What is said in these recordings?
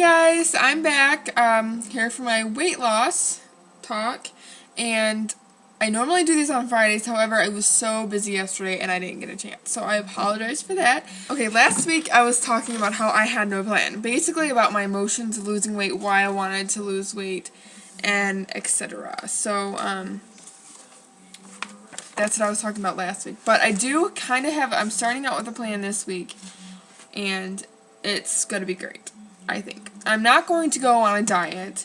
Hey guys, I'm back here for my weight loss talk, and I normally do these on Fridays. However, I was so busy yesterday and I didn't get a chance, so I apologize for that. Okay, last week I was talking about how I had no plan, basically about my emotions of losing weight, why I wanted to lose weight, and etc. So that's what I was talking about last week. But I do kind of I'm starting out with a plan this week, and it's going to be great, I think. I'm not going to go on a diet,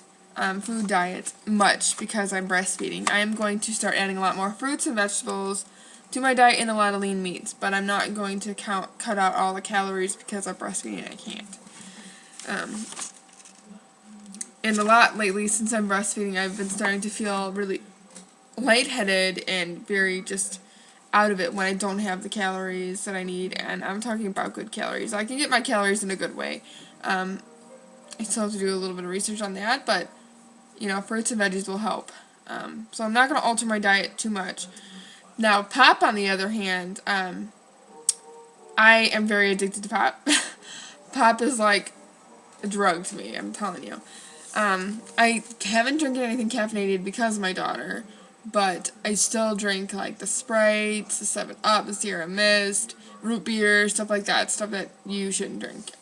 food diet, much because I'm breastfeeding. I am going to start adding a lot more fruits and vegetables to my diet and a lot of lean meats, but I'm not going to cut out all the calories because I'm breastfeeding and I can't. And a lot lately, since I'm breastfeeding, I've been starting to feel really lightheaded and very just out of it when I don't have the calories that I need, and I'm talking about good calories. I can get my calories in a good way. I still have to do a little bit of research on that, but, you know, fruits and veggies will help. So I'm not going to alter my diet too much. Now, pop, on the other hand, I am very addicted to pop. Pop is like a drug to me, I'm telling you. I haven't drank anything caffeinated because of my daughter, but I still drink, like, the Sprites, the 7-Up, the Sierra Mist, root beer, stuff like that, stuff that you shouldn't drink.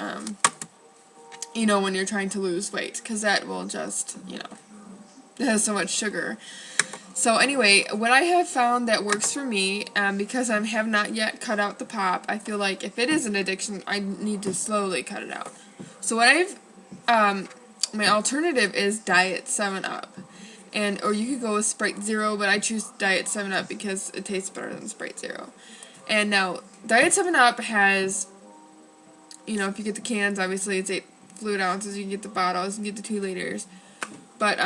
You know, when you're trying to lose weight, because that will just, you know, it has so much sugar. So anyway, what I have found that works for me, because I have not yet cut out the pop, I feel like if it is an addiction, I need to slowly cut it out. So what my alternative is Diet 7-Up. Or you could go with Sprite Zero, but I choose Diet 7-Up because it tastes better than Sprite Zero. And now, Diet 7-Up has, you know, if you get the cans, obviously it's 8 fluid ounces, you can get the bottles, you can get the 2 liters. But,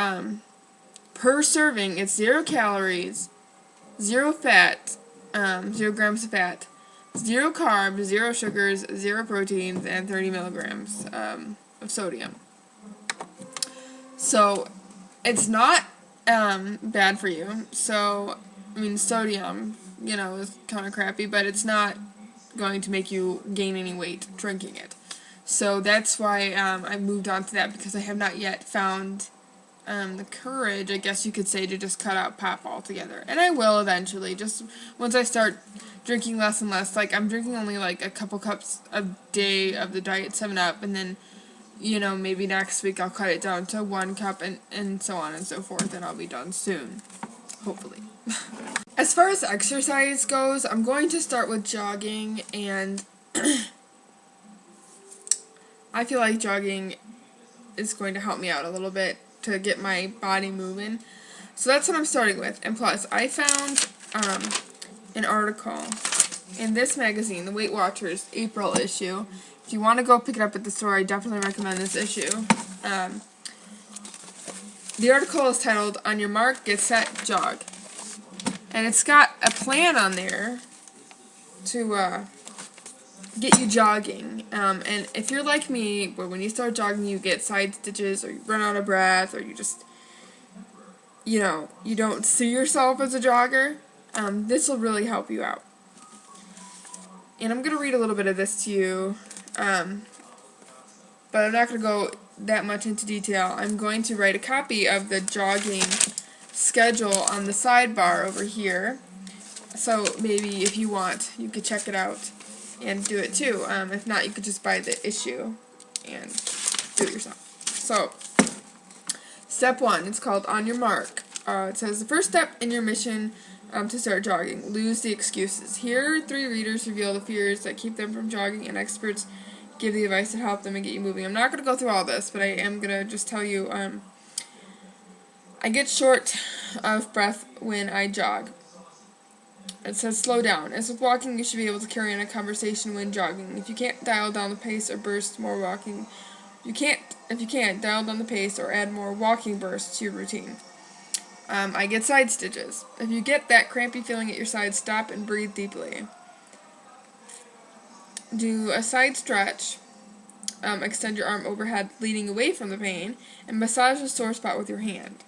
per serving, it's 0 calories, 0 fat, 0 grams of fat, 0 carbs, 0 sugars, 0 proteins, and 30 milligrams of sodium. So, it's not bad for you. So, I mean, sodium, you know, is kind of crappy, but it's not going to make you gain any weight drinking it. So that's why I moved on to that, because I have not yet found the courage, I guess you could say, to just cut out pop altogether. And I will eventually, just once I start drinking less and less. Like, I'm drinking only like a couple cups a day of the Diet 7-Up, and then, you know, maybe next week I'll cut it down to 1 cup and so on and so forth, and I'll be done soon. Hopefully. As far as exercise goes, I'm going to start with jogging, and I feel like jogging is going to help me out a little bit to get my body moving. So that's what I'm starting with. And plus, I found an article in this magazine, the Weight Watchers April issue. If you want to go pick it up at the store, I definitely recommend this issue. The article is titled, "On Your Mark, Get Set, Jog." And it's got a plan on there to get you jogging. And if you're like me, where when you start jogging you get side stitches, or you run out of breath, or you just, you know, you don't see yourself as a jogger, this will really help you out. And I'm going to read a little bit of this to you, but I'm not going to go that much into detail. I'm going to write a copy of the jogging schedule on the sidebar over here, so maybe if you want, you could check it out and do it too. If not, you could just buy the issue and do it yourself. So, step 1, it's called On Your Mark. It says, the first step in your mission to start jogging: lose the excuses. Here, 3 readers reveal the fears that keep them from jogging, and experts give the advice to help them and get you moving. I'm not going to go through all this, but I am going to just tell you, I get short of breath when I jog. It says, slow down. As with walking, you should be able to carry on a conversation when jogging. If you can't dial down the pace or burst more walking, if you can't, dial down the pace or add more walking bursts to your routine. I get side stitches. If you get that crampy feeling at your side, stop and breathe deeply. Do a side stretch. Extend your arm overhead, leaning away from the pain, and massage the sore spot with your hand.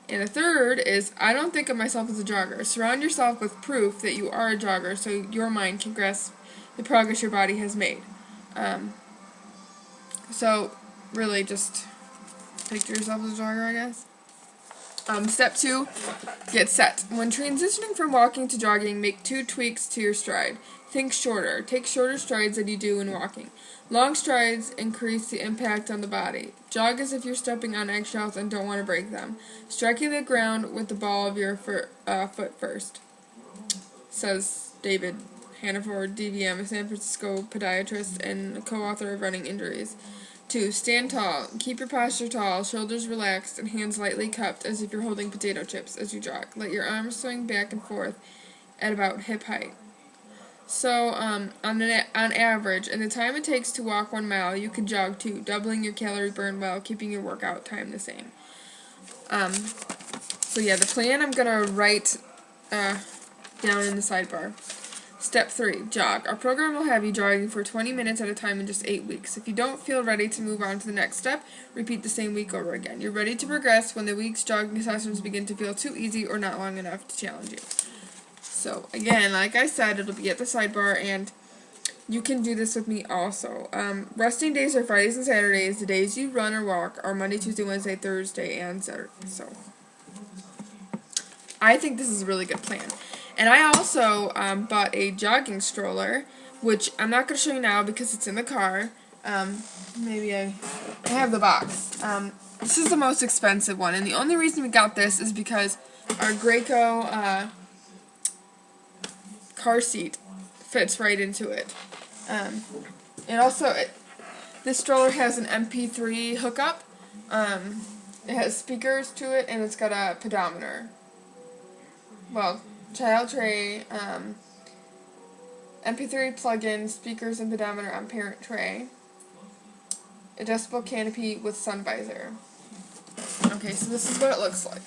And the third is, I don't think of myself as a jogger. Surround yourself with proof that you are a jogger so your mind can grasp the progress your body has made. So really just picture yourself as a jogger, I guess. Step 2, get set. When transitioning from walking to jogging, make 2 tweaks to your stride. Think shorter. Take shorter strides than you do when walking. Long strides increase the impact on the body. Jog as if you're stepping on eggshells and don't want to break them. Striking the ground with the ball of your foot first, says David Hannaford, DVM, a San Francisco podiatrist and co-author of Running Injuries. 2. Stand tall. Keep your posture tall, shoulders relaxed, and hands lightly cupped as if you're holding potato chips as you jog. Let your arms swing back and forth at about hip height. So, on average, in the time it takes to walk 1 mile, you can jog 2, doubling your calorie burn while keeping your workout time the same. So yeah, the plan I'm going to write down in the sidebar. Step 3, jog. Our program will have you jogging for 20 minutes at a time in just 8 weeks. If you don't feel ready to move on to the next step, repeat the same week over again. You're ready to progress when the week's jogging sessions begin to feel too easy or not long enough to challenge you. So, again, like I said, it'll be at the sidebar, and you can do this with me also. Resting days are Fridays and Saturdays. The days you run or walk are Monday, Tuesday, Wednesday, Thursday, and Saturday. So, I think this is a really good plan. And I also bought a jogging stroller, which I'm not going to show you now because it's in the car. Maybe I have the box. This is the most expensive one, and the only reason we got this is because our Graco car seat fits right into it. And also, this stroller has an MP3 hookup. It has speakers to it, and it's got a pedometer. Well, child tray, MP3 plug-in, speakers and pedometer on parent tray, adjustable canopy with sun visor. Okay, so this is what it looks like.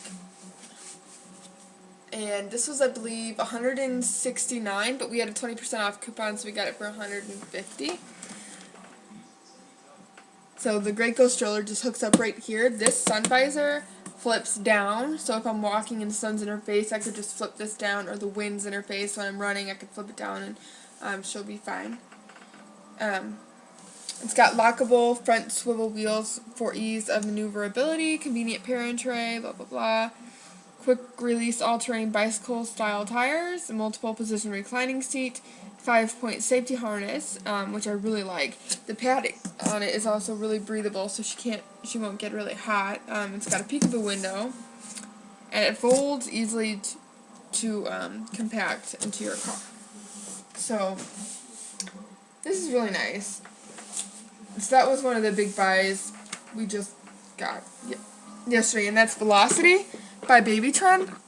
And this was, I believe, $169, but we had a 20% off coupon, so we got it for $150. So the Graco stroller just hooks up right here. This sun visor flips down, so if I'm walking and the sun's in her face, I could just flip this down, or the wind's in her face when I'm running, I could flip it down and she'll be fine. It's got lockable front swivel wheels for ease of maneuverability, convenient parent tray, blah blah blah. Quick release all-terrain bicycle style tires, a multiple position reclining seat, 5-point safety harness, which I really like. The padding on it is also really breathable, so she won't get really hot. It's got a peekaboo window, and it folds easily to compact into your car. So this is really nice. So that was one of the big buys we just got yesterday, and that's Velocity by Babytron,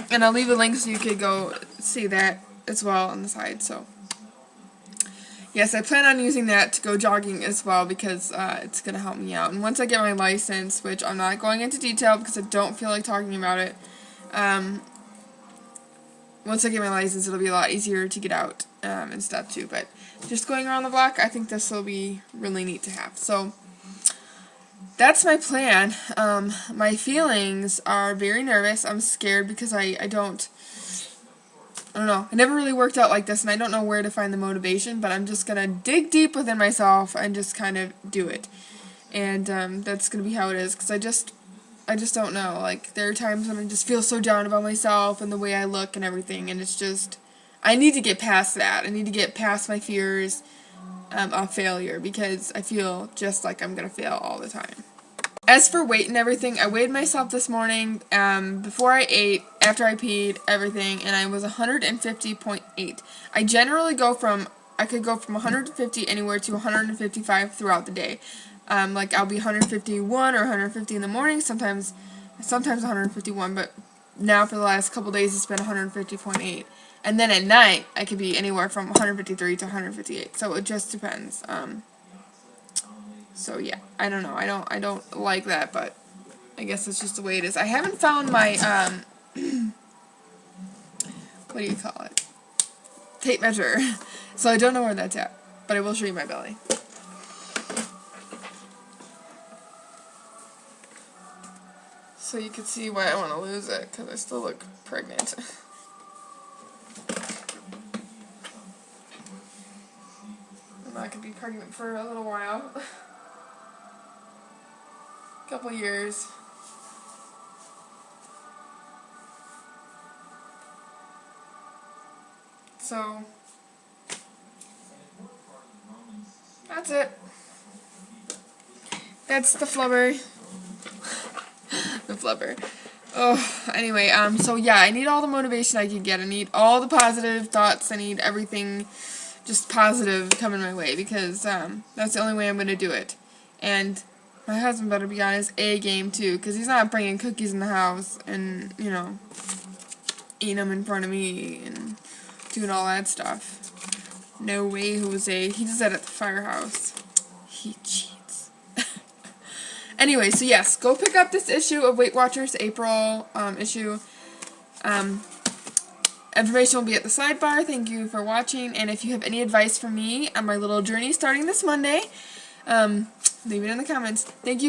and I'll leave a link so you could go see that as well on the side. So yes, I plan on using that to go jogging as well because it's going to help me out. And once I get my license, which I'm not going into detail because I don't feel like talking about it, once I get my license, it'll be a lot easier to get out and stuff too. But just going around the block, I think this will be really neat to have. So that's my plan. My feelings are very nervous. I'm scared because I don't know. I never really worked out like this, and I don't know where to find the motivation, but I'm just going to dig deep within myself and just kind of do it. And that's going to be how it is, because I just don't know. Like, there are times when I just feel so down about myself and the way I look and everything, and it's just, I need to get past that. I need to get past my fears of failure, because I feel just like I'm going to fail all the time. As for weight and everything, I weighed myself this morning before I ate, after I peed, everything, and I was 150.8. I generally I could go from 150 anywhere to 155 throughout the day. Like, I'll be 151 or 150 in the morning, sometimes 151, but now for the last couple days it's been 150.8. And then at night, I could be anywhere from 153 to 158, so it just depends. So yeah, I don't know. I don't like that, but I guess it's just the way it is. I haven't found my what do you call it? Tape measure. So I don't know where that's at, but I will show you my belly. So you can see why I want to lose it, because I still look pregnant. I'm not going to be pregnant for a little while. couple years. So that's it. That's the flubber. The flubber. Oh, anyway, so yeah, I need all the motivation I can get. I need all the positive thoughts. I need everything just positive coming my way, because that's the only way I'm going to do it. And my husband better be on his A game too, because he's not bringing cookies in the house and, you know, eating them in front of me and doing all that stuff. No way, Jose. He does that at the firehouse. He cheats. Anyway, so yes, go pick up this issue of Weight Watchers, April issue. Information will be at the sidebar. Thank you for watching, and if you have any advice for me on my little journey starting this Monday, leave it in the comments. Thank you.